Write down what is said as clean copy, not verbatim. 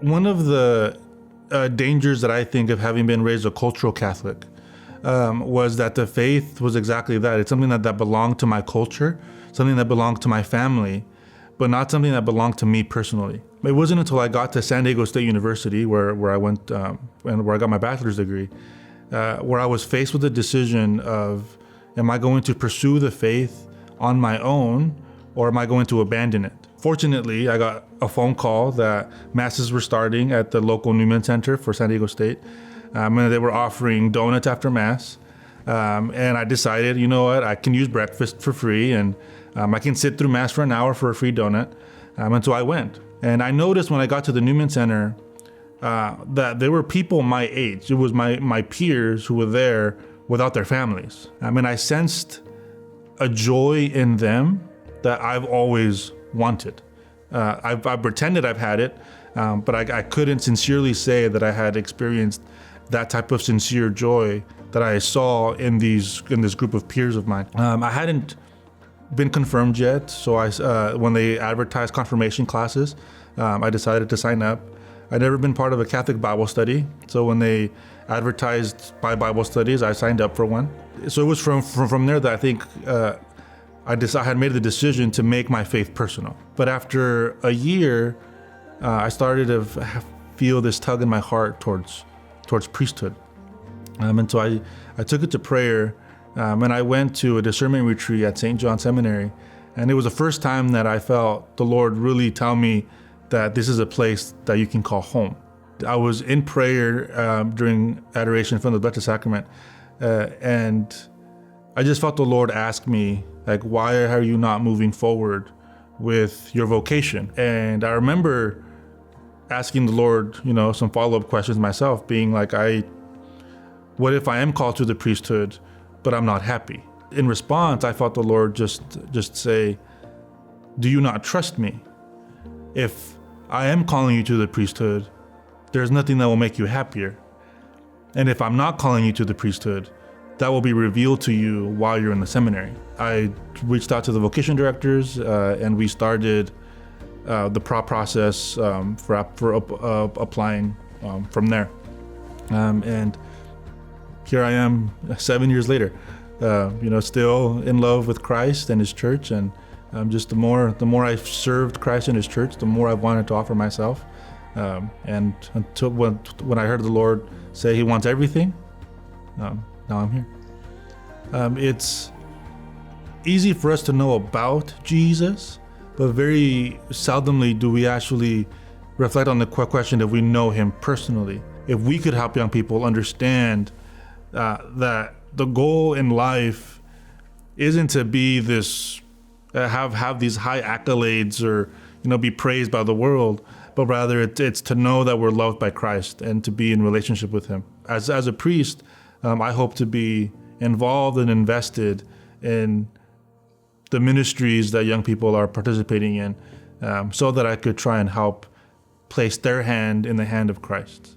One of the dangers that I think of having been raised a cultural Catholic was that the faith was exactly that. It's something that belonged to my culture, something that belonged to my family, but not something that belonged to me personally. It wasn't until I got to San Diego State University, where I went and where I got my bachelor's degree, where I was faced with the decision of, am I going to pursue the faith on my own, or am I going to abandon it? Fortunately, I got a phone call that masses were starting at the local Newman Center for San Diego State, and they were offering donuts after mass. And I decided, you know what, I can use breakfast for free, and I can sit through mass for an hour for a free donut. And so I went. And I noticed when I got to the Newman Center that there were people my age. It was my peers who were there without their families. I sensed a joy in them that I've always wanted. I've pretended I've had it, but I couldn't sincerely say that I had experienced that type of sincere joy that I saw in this group of peers of mine. I hadn't been confirmed yet, so when they advertised confirmation classes, I decided to sign up. I'd never been part of a Catholic Bible study, so when they advertised Bible studies, I signed up for one. So it was from there that I think I had made the decision to make my faith personal. But after a year, I started to feel this tug in my heart towards priesthood. And so I took it to prayer, and I went to a discernment retreat at St. John Seminary. And it was the first time that I felt the Lord really tell me that this is a place that you can call home. I was in prayer during adoration from the Blessed Sacrament, and I just felt the Lord ask me, like, why are you not moving forward with your vocation? And I remember asking the Lord, some follow-up questions myself, being like, what if I am called to the priesthood, but I'm not happy? In response, I felt the Lord just say, do you not trust me? If I am calling you to the priesthood, there's nothing that will make you happier. And if I'm not calling you to the priesthood, that will be revealed to you while you're in the seminary. I reached out to the vocation directors, and we started the process for applying from there. And here I am 7 years later, still in love with Christ and His church. And just the more I've served Christ and His church, the more I've wanted to offer myself. And until when I heard the Lord say He wants everything, now I'm here. It's easy for us to know about Jesus, but very seldomly do we actually reflect on the question if we know Him personally. If we could help young people understand that the goal in life isn't to be this, have these high accolades or be praised by the world, but rather it's to know that we're loved by Christ and to be in relationship with Him. As a priest, I hope to be involved and invested in the ministries that young people are participating in, so that I could try and help place their hand in the hand of Christ.